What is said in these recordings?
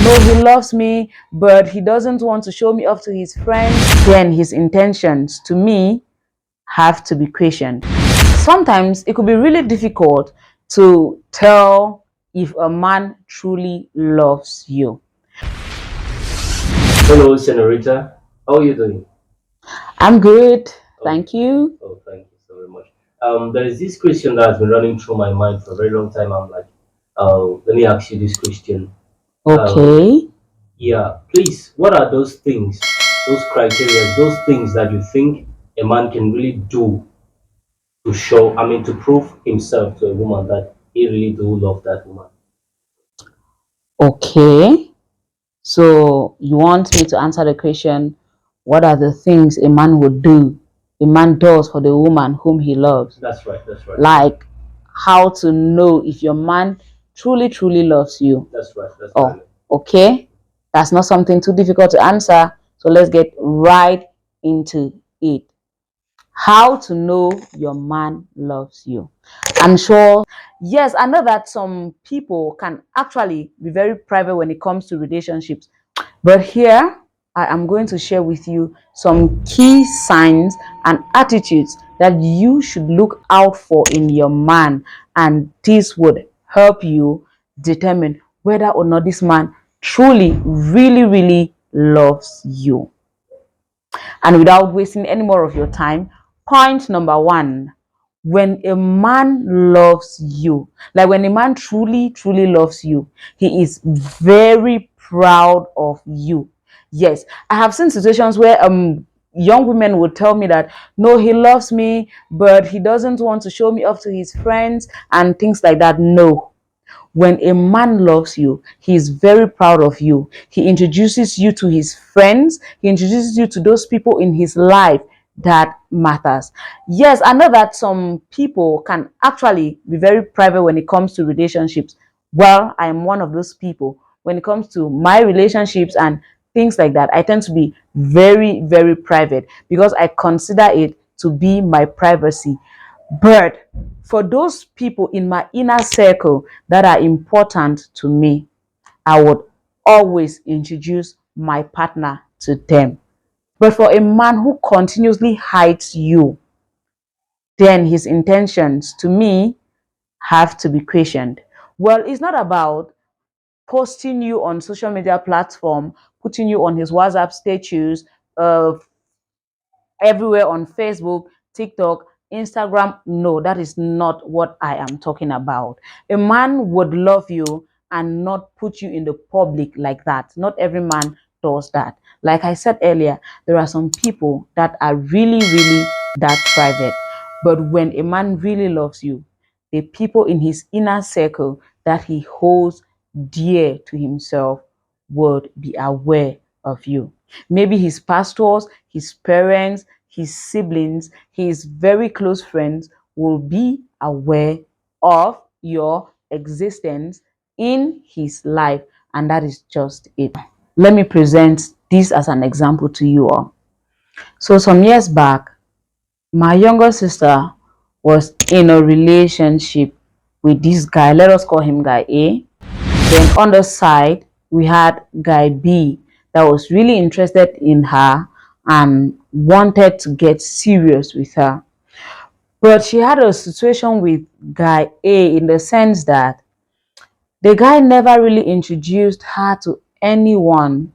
no, he loves me, but he doesn't want to show me off to his friends, then his intentions to me have to be questioned. Sometimes it could be really difficult to tell if a man truly loves you. Hello, Senorita. How are you doing? I'm good, Oh, thank you. oh, thank you so very much. There is this question that has been running through my mind for a very long time. I'm like, let me ask you this question. Um, Okay. yeah, please, what are those things, those criteria, those things that you think a man can really do to show, to prove himself to a woman that he really do love that woman? Okay. So you want me to answer the question, what are the things a man would do, a man does for the woman whom he loves? That's right. That's right. Like how to know if your man truly, truly loves you. That's right. That's Oh, right. okay. That's not something too difficult to answer. So let's get right into it. How to know your man loves you. I'm sure, yes, I know that some people can actually be very private when it comes to relationships. But here, I am going to share with you some key signs and attitudes that you should look out for in your man, and this would help you determine whether or not this man truly, really, really loves you. And without wasting any more of your time, point number one, when a man loves you, like when a man truly, truly loves you, he is very proud of you. Yes, I have seen situations where young women would tell me that no, he loves me, but he doesn't want to show me off to his friends and things like that. No, when a man loves you, he is very proud of you. He introduces you to his friends. He introduces you to those people in his life that matters. Yes, I know that some people can actually be very private when it comes to relationships. Well, I am one of those people. When it comes to my relationships and things like that, I tend to be very, very private because I consider it to be my privacy. But for those people in my inner circle that are important to me, I would always introduce my partner to them. But for a man who continuously hides you, then his intentions to me have to be questioned. Well, it's not about posting you on social media platform, putting you on his WhatsApp status, uh, everywhere on Facebook, TikTok, Instagram. No, that is not what I am talking about. A man would love you and not put you in the public like that. Not every man does that. Like I said earlier, there are some people that are really, really that private. But when a man really loves you, the people in his inner circle that he holds dear to himself would be aware of you. Maybe his pastors, his parents, his siblings, his very close friends will be aware of your existence in his life, and that is just it. Let me present this as an example to you all. So, some years back, my younger sister was in a relationship with this guy. Let us call him guy A. Then on the side, we had guy B that was really interested in her and wanted to get serious with her. But she had a situation with guy A in the sense that the guy never really introduced her to anyone.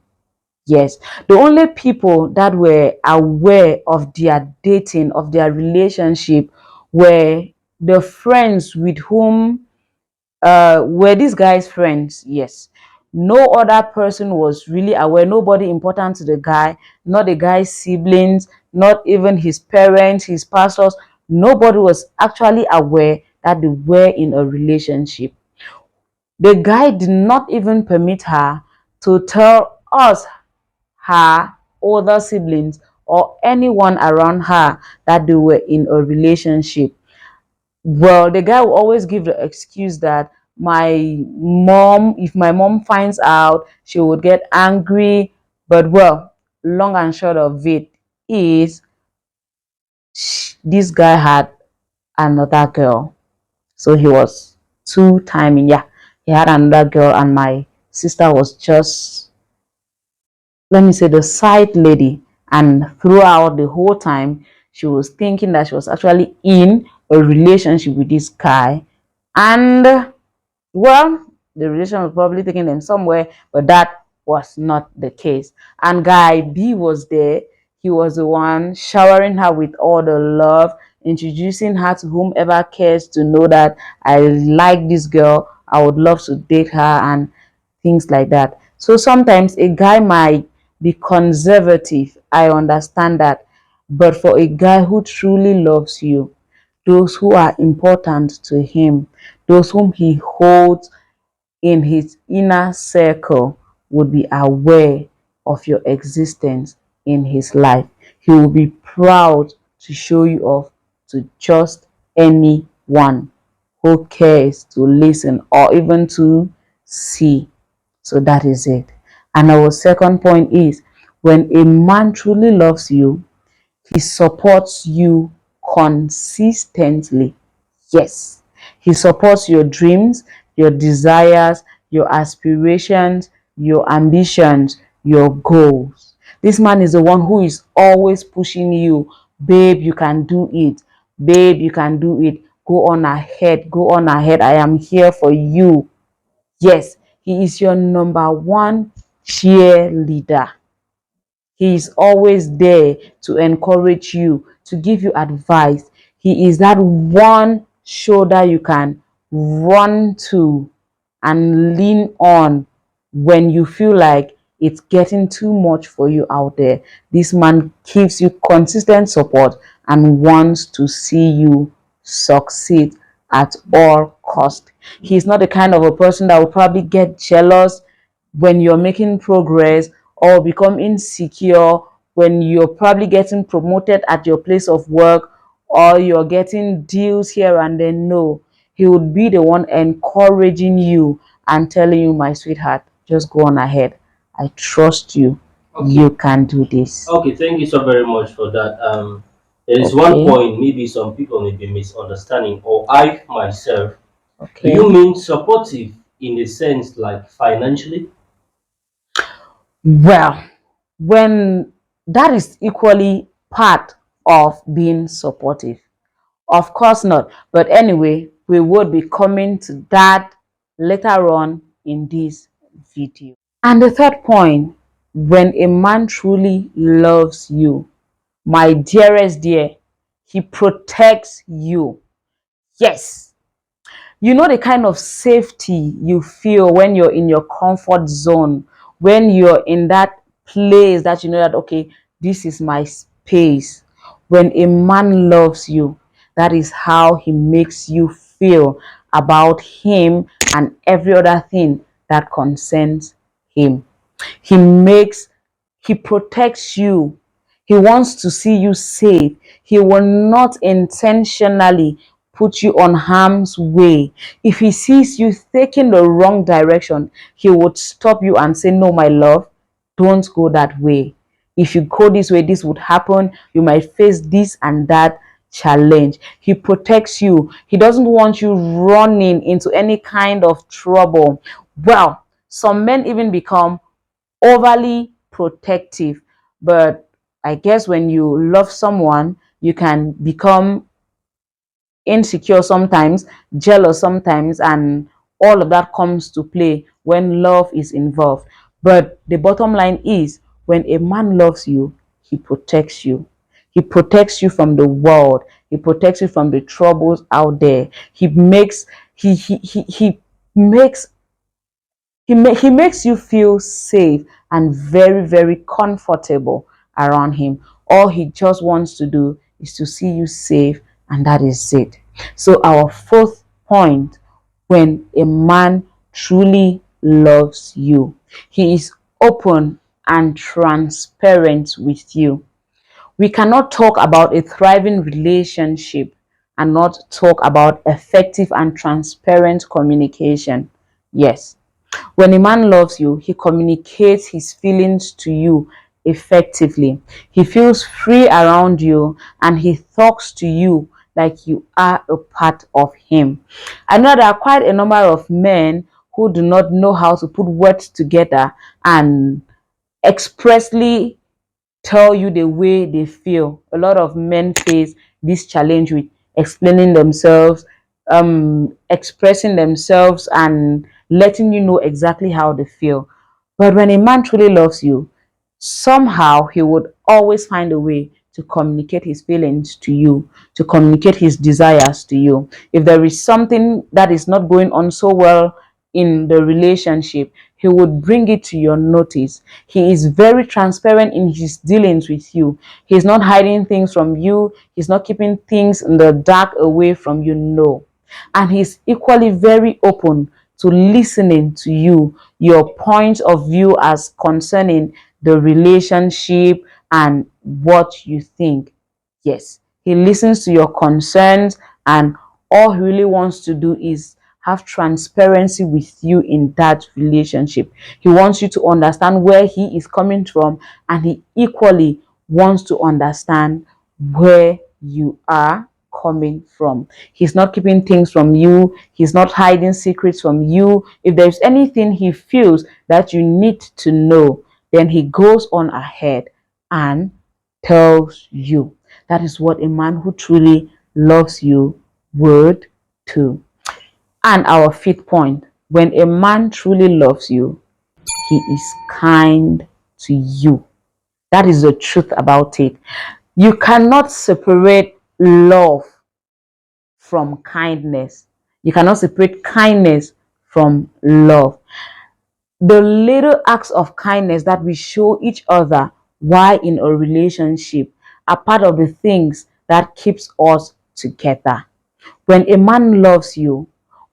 Yes, the only people that were aware of their dating, of their relationship, were the friends with whom were these guys friends. Yes, no other person was really aware, nobody important to the guy, not the guy's siblings, not even his parents, his pastors. Nobody was actually aware that they were in a relationship. The guy did not even permit her to tell us, her older siblings, or anyone around her, that they were in a relationship. Well, the guy will always give the excuse that my mom, if my mom finds out, she would get angry. But well, long and short of it is, this guy had another girl. So he was two timing. Yeah, he had another girl, and my sister was just, let me say, the side lady. And throughout the whole time, she was thinking that she was actually in a relationship with this guy. And well, the relation was probably taking them somewhere, but that was not the case. And guy B was there. He was the one showering her with all the love, introducing her to whomever cares to know that I like this girl. I would love to date her and things like that. So sometimes a guy might be conservative. I understand that. But for a guy who truly loves you, those who are important to him, those whom he holds in his inner circle, would be aware of your existence in his life. He will be proud to show you off to just anyone who cares to listen or even to see. So that is it. And our second point is, when a man truly loves you, he supports you consistently. Yes. He supports your dreams, your desires, your aspirations, your ambitions, your goals. This man is the one who is always pushing you. Babe, you can do it. Babe, you can do it. Go on ahead. Go on ahead. I am here for you. Yes, he is your number one cheerleader. He is always there to encourage you, to give you advice. He is that one shoulder you can run to and lean on when you feel like it's getting too much for you out there. This man gives you consistent support and wants to see you succeed at all cost. He's not the kind of a person that will probably get jealous when you're making progress, or become insecure when you're probably getting promoted at your place of work, or you're getting deals here and then. No, he would be the one encouraging you and telling you, my sweetheart, just go on ahead. I trust you. Okay. You can do this. Okay, thank you so very much for that. There is one Okay. point maybe some people may be misunderstanding, or I myself. Do Okay. you mean supportive in the sense like financially? Well, when that is equally part of being supportive. Of course not. But anyway, we would be coming to that later on in this video. And the third point, when a man truly loves you, my dearest dear, he protects you. Yes, you know the kind of safety you feel when you're in your comfort zone, when you're in that place that you know that, okay, this is my space. When a man loves you, that is how he makes you feel about him and every other thing that concerns him. He makes, he protects you. He wants to see you safe. He will not intentionally put you on harm's way. If he sees you taking the wrong direction, he would stop you and say, no, my love, don't go that way. If you go this way, this would happen. You might face this and that challenge. He protects you. He doesn't want you running into any kind of trouble. Well, some men even become overly protective, but I guess when you love someone, you can become insecure sometimes, jealous sometimes, and all of that comes to play when love is involved. But the bottom line is, when a man loves you, he protects you. He protects you from the world. He protects you from the troubles out there. He makes he makes you feel safe and very, very comfortable around him. All he just wants to do is to see you safe, and that is it. So our fourth point, when a man truly loves you, he is open and transparent with you. We cannot talk about a thriving relationship and not talk about effective and transparent communication. Yes, when a man loves you, he communicates his feelings to you effectively. He feels free around you and he talks to you like you are a part of him. I know there are quite a number of men who do not know how to put words together and expressly tell you the way they feel. A lot of men face this challenge with explaining themselves, expressing themselves, and letting you know exactly how they feel. But when a man truly loves you, somehow he would always find a way to communicate his feelings to you, to communicate his desires to you. If there is something that is not going on so well in the relationship, he would bring it to your notice. He is very transparent in his dealings with you. He's not hiding things from you, he's not keeping things in the dark away from you. No. And he's equally very open to listening to you, your point of view as concerning the relationship and what you think. Yes, he listens to your concerns, and all he really wants to do is have transparency with you in that relationship. He wants you to understand where he is coming from, and he equally wants to understand where you are coming from. He's not keeping things from you, he's not hiding secrets from you. If there's anything he feels that you need to know, then he goes on ahead and tells you. That is what a man who truly loves you would do. And our fifth point, when a man truly loves you, he is kind to you. That is the truth about it. You cannot separate love from kindness. You cannot separate kindness from love. The little acts of kindness that we show each other while in a relationship are part of the things that keeps us together. When a man loves you,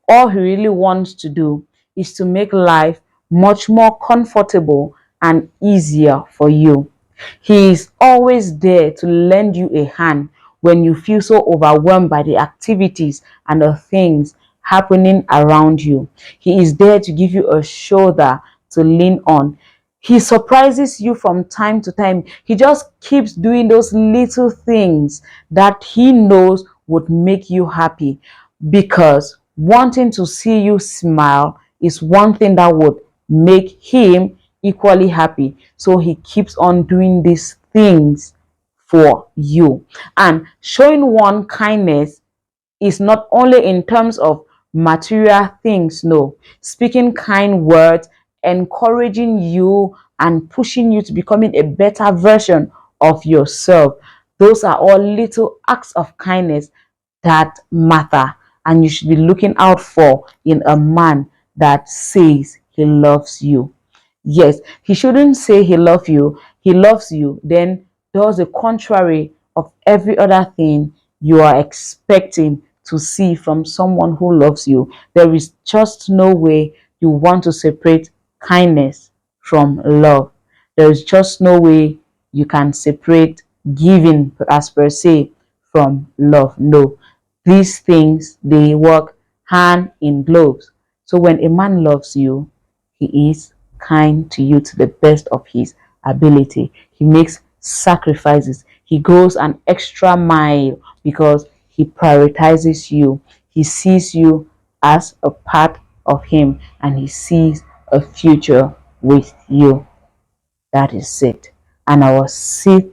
all he really wants to do is to make life much more comfortable and easier for you. He is always there to lend you a hand when you feel so overwhelmed by the activities and the things happening around you. He is there to give you a shoulder to lean on. He surprises you from time to time. He just keeps doing those little things that he knows would make you happy, because wanting to see you smile is one thing that would make him equally happy. So he keeps on doing these things for you. And showing one kindness is not only in terms of material things, no. Speaking kind words, encouraging you, and pushing you to becoming a better version of yourself. Those are all little acts of kindness that matter, and you should be looking out for in a man that says he loves you. Yes, he shouldn't say he loves you, then does the contrary of every other thing you are expecting to see from someone who loves you. There is just no way you want to separate kindness from love. There is just no way you can separate giving as per se from love. No, these things they work hand in gloves. So when a man loves you, he is kind to you to the best of his ability. He makes sacrifices. He goes an extra mile because he prioritizes you. He sees you as a part of him, and he sees a future with you. That is it. And our sixth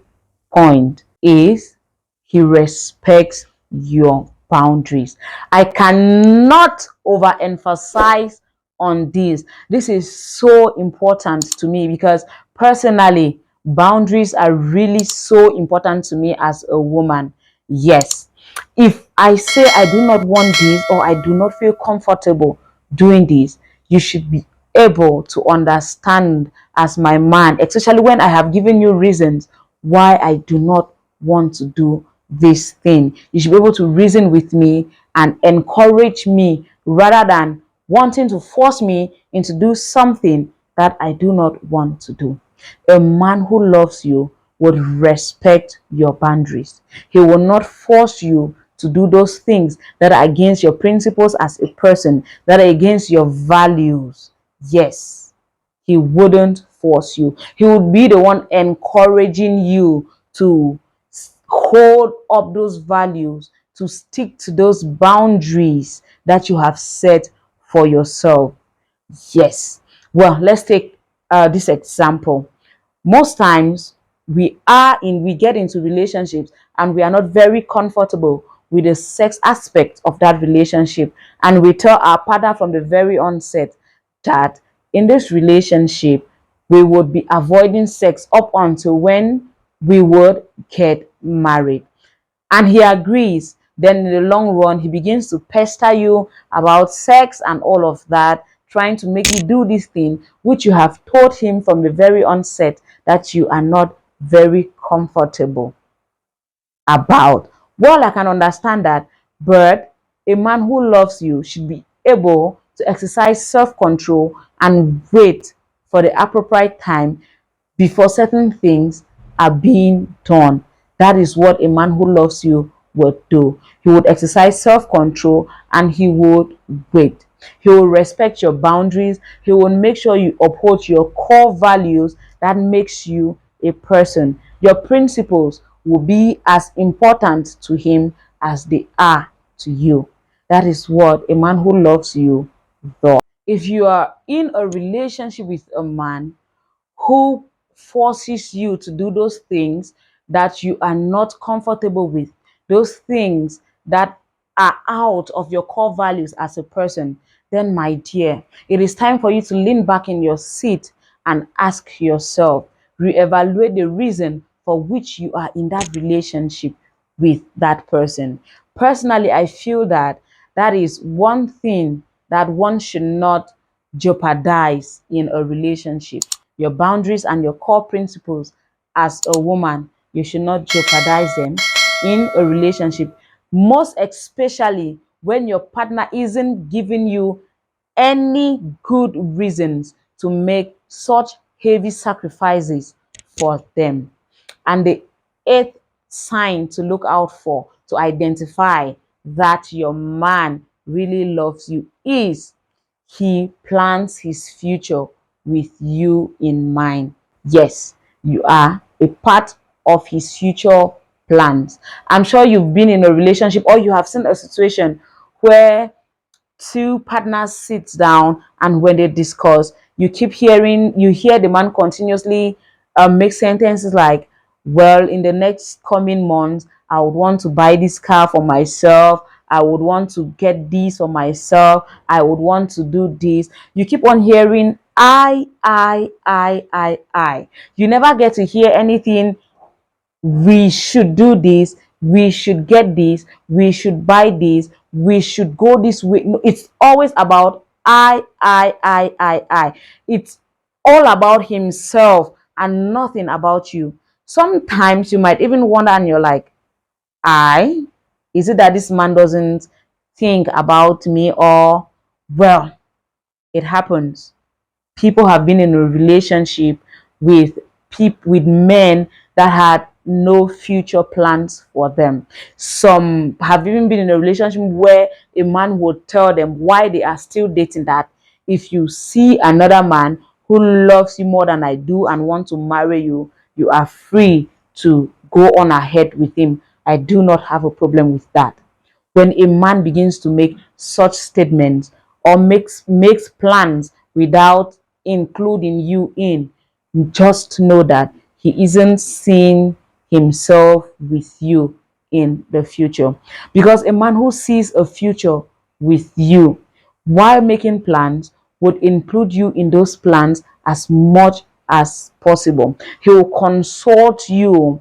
point is he respects your boundaries. I cannot overemphasize on this. This is so important to me because personally, boundaries are really so important to me as a woman. Yes. If I say I do not want this or I do not feel comfortable doing this, you should be able to understand as my man, especially when I have given you reasons why I do not want to do this thing. You should be able to reason with me and encourage me rather than wanting to force me into do something that I do not want to do. A man who loves you would respect your boundaries. He will not force you to do those things that are against your principles as a person, that are against your values. Yes, he wouldn't force you. He would be the one encouraging you to hold up those values, to stick to those boundaries that you have set for yourself. Yes. Well, let's take this example. Most times we get into relationships and we are not very comfortable with the sex aspect of that relationship, and we tell our partner from the very onset that in this relationship we would be avoiding sex up until when we would get married, and he agrees. Then in the long run he begins to pester you about sex and all of that, trying to make you do this thing which you have told him from the very onset that you are not very comfortable about. Well, I can understand that, but a man who loves you should be able to exercise self-control and wait for the appropriate time before certain things are being done. That is what a man who loves you would do. He would exercise self control and he would wait. He will respect your boundaries. He will make sure you uphold your core values that makes you a person. Your principles will be as important to him as they are to you. That is what a man who loves you does. If you are in a relationship with a man who forces you to do those things that you are not comfortable with, those things that are out of your core values as a person, then, my dear, it is time for you to lean back in your seat and ask yourself, reevaluate the reason for which you are in that relationship with that person. Personally, I feel that that is one thing that one should not jeopardize in a relationship. Your boundaries and your core principles as a woman, you should not jeopardize them in a relationship, most especially when your partner isn't giving you any good reasons to make such heavy sacrifices for them. And the eighth sign to look out for to identify that your man really loves you is he plans his future with you in mind. Yes, you are a part of his future plans. I'm sure you've been in a relationship or you have seen a situation where two partners sit down and when they discuss, you hear the man continuously make sentences like, well, in the next coming months I would want to buy this car for myself, I would want to get this for myself, I would want to do this. You keep on hearing I. You never get to hear anything, we should do this, we should get this, we should buy this, we should go this way. No, it's always about I. It's all about himself and nothing about you. Sometimes you might even wonder and you're like, I, is it that this man doesn't think about me? Or, well, it happens. People have been in a relationship with with men that had no future plans for them. Some have even been in a relationship where a man would tell them why they are still dating that if you see another man who loves you more than I do and want to marry you, you are free to go on ahead with him. I do not have a problem with that. When a man begins to make such statements or makes plans without including you in, just know that he isn't seeing himself with you in the future. Because a man who sees a future with you while making plans would include you in those plans as much as possible. He will consult you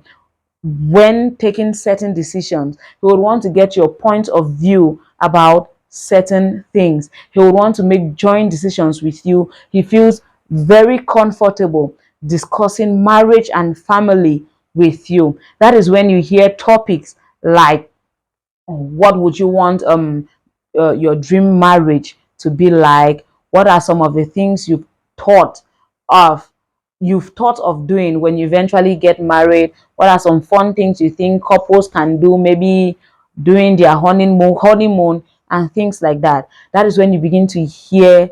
when taking certain decisions. He would want to get your point of view about certain things. He would want to make joint decisions with you. He feels very comfortable discussing marriage and family with you. That is when you hear topics like, what would you want your dream marriage to be like? What are some of the things thought of you've thought of doing when you eventually get married? What are some fun things you think couples can do, maybe during their honeymoon and things like that? That is when you begin to hear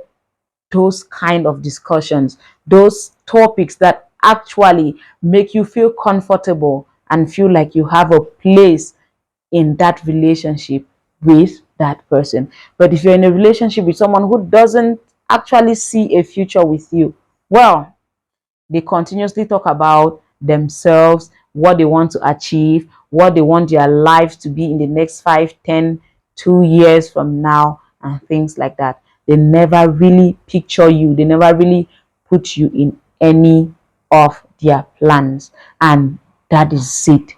those kind of discussions, those topics that actually make you feel comfortable and feel like you have a place in that relationship with that person. But if you're in a relationship with someone who doesn't actually see a future with you? Well, they continuously talk about themselves, what they want to achieve, what they want their lives to be in the next 5, 10, 2 years from now, and things like that. They never really picture you, they never really put you in any of their plans. And that is it.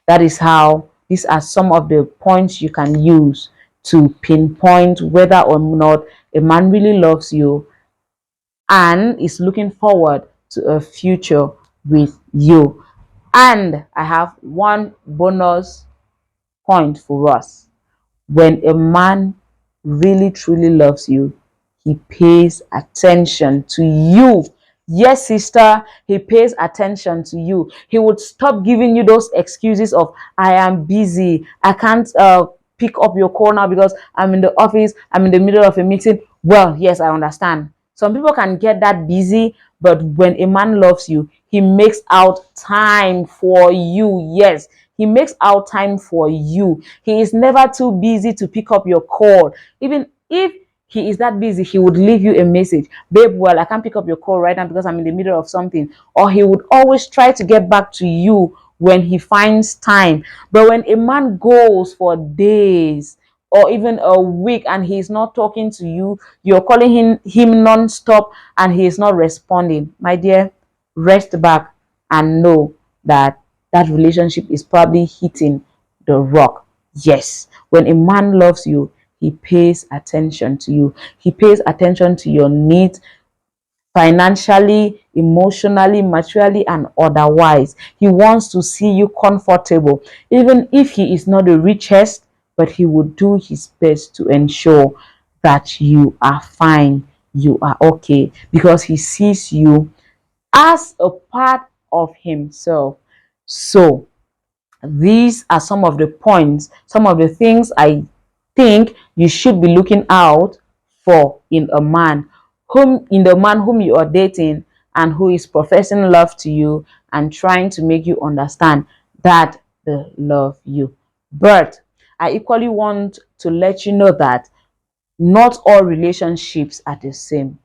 That is how these are some of the points you can use to pinpoint whether or not a man really loves you and is looking forward to a future with you. And I have one bonus point for us. When a man really truly loves you, he pays attention to you. Yes, sister, he pays attention to you. He would stop giving you those excuses of, I am busy, I can't pick up your call now because I'm in the office, I'm in the middle of a meeting. Well, yes, I understand. Some people can get that busy, but when a man loves you, he makes out time for you. Yes, he makes out time for you. He is never too busy to pick up your call. Even if he is that busy, he would leave you a message. Babe, well, I can't pick up your call right now because I'm in the middle of something. Or he would always try to get back to you when he finds time. But when a man goes for days or even a week and he's not talking to you, you're calling him non-stop and he is not responding, my dear, rest back and know that that relationship is probably hitting the rock. Yes, when a man loves you, he pays attention to you. He pays attention to your needs financially, emotionally, materially, and otherwise. He wants to see you comfortable, even if he is not the richest, but he will do his best to ensure that you are fine, you are okay, because he sees you as a part of himself. So, these are some of the points, some of the things I think you should be looking out for in a man, whom you are dating and who is professing love to you and trying to make you understand that they love you. But I equally want to let you know that not all relationships are the same.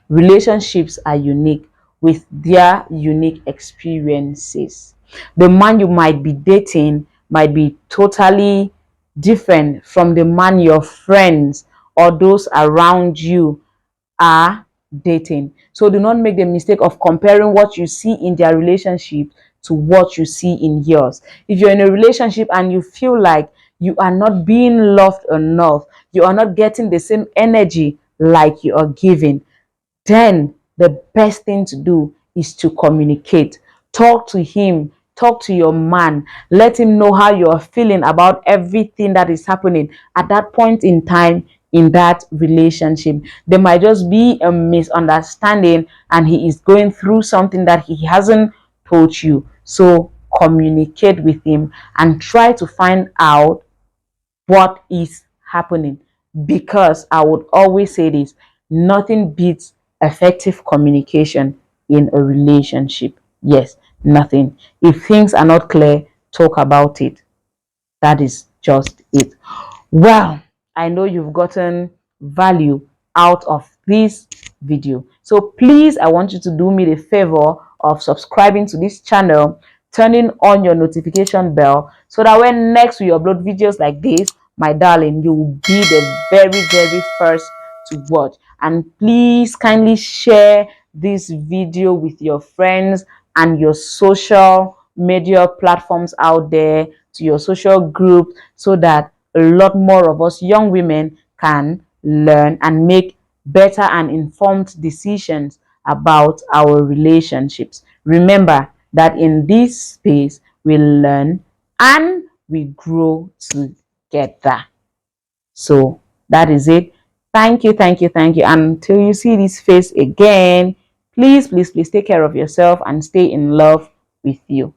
Relationships are unique with their unique experiences. The man you might be dating might be totally different from the man your friends or those around you are dating. So do not make the mistake of comparing what you see in their relationship to what you see in yours. If you're in a relationship and you feel like you are not being loved enough, you are not getting the same energy like you are giving, then the best thing to do is to communicate. Talk to him, talk to your man, let him know how you're feeling about everything that is happening at that point in time in that relationship. There might just be a misunderstanding and he is going through something that he hasn't told you. So communicate with him and try to find out what is happening, because I would always say this: nothing beats effective communication in a relationship. Yes, nothing. If things are not clear, talk about it. That is just it. Well, I know you've gotten value out of this video. So please, I want you to do me the favor of subscribing to this channel, turning on your notification bell so that when next we upload videos like this, my darling, you will be the very first to watch. And please kindly share this video with your friends and your social media platforms out there, to your social group, so that a lot more of us young women can learn and make better and informed decisions about our relationships. Remember that in this space, we learn and we grow together. So that is it. Thank you, thank you, thank you. Until you see this face again, please take care of yourself and stay in love with you.